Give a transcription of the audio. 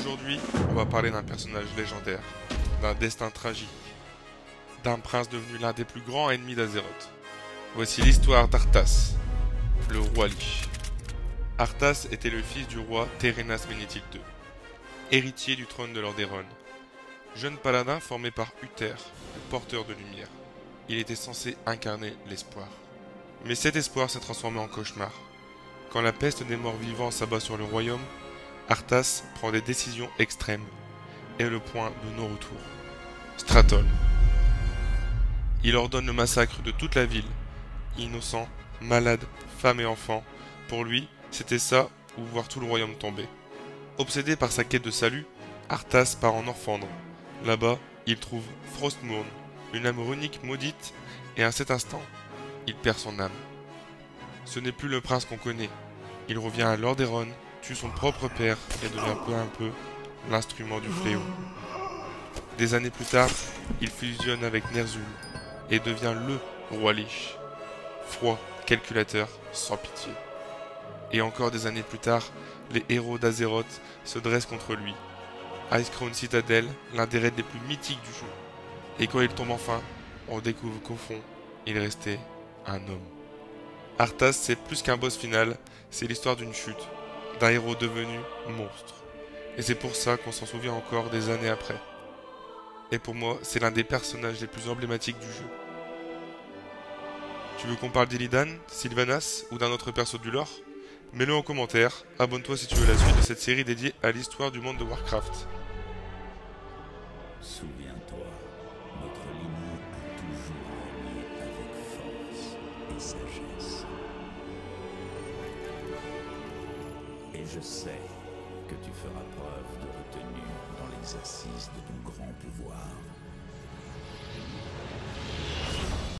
Aujourd'hui, on va parler d'un personnage légendaire, d'un destin tragique, d'un prince devenu l'un des plus grands ennemis d'Azeroth. Voici l'histoire d'Arthas, le roi Lich. Arthas était le fils du roi Térénas Ménéthil II, héritier du trône de Lordaeron. Jeune paladin formé par Uther, le porteur de lumière. Il était censé incarner l'espoir. Mais cet espoir s'est transformé en cauchemar. Quand la peste des morts vivants s'abat sur le royaume, Arthas prend des décisions extrêmes et le point de non-retour. Stratol. Il ordonne le massacre de toute la ville. Innocents, malades, femmes et enfants. Pour lui, c'était ça ou voir tout le royaume tomber. Obsédé par sa quête de salut, Arthas part en Orphandre. Là-bas, il trouve Frostmourne, une âme runique maudite, et à cet instant, il perd son âme. Ce n'est plus le prince qu'on connaît. Il revient à Lordaeron, tue son propre père et devient peu à peu l'instrument du fléau. Des années plus tard, il fusionne avec Ner'zhul et devient le roi Lich. Froid, calculateur, sans pitié. Et encore des années plus tard, les héros d'Azeroth se dressent contre lui. Icecrown Citadel, l'un des raids les plus mythiques du jeu. Et quand il tombe enfin, on découvre qu'au fond, il restait un homme. Arthas, c'est plus qu'un boss final, c'est l'histoire d'une chute, d'un héros devenu monstre. Et c'est pour ça qu'on s'en souvient encore des années après. Et pour moi, c'est l'un des personnages les plus emblématiques du jeu. Tu veux qu'on parle d'Illidan, Sylvanas ou d'un autre perso du lore? Mets-le en commentaire, abonne-toi si tu veux la suite de cette série dédiée à l'histoire du monde de Warcraft. Souviens-toi, notre lignée a toujours régné avec force et sagesse. Et je sais que tu feras preuve de retenue dans l'exercice de ton grand pouvoir.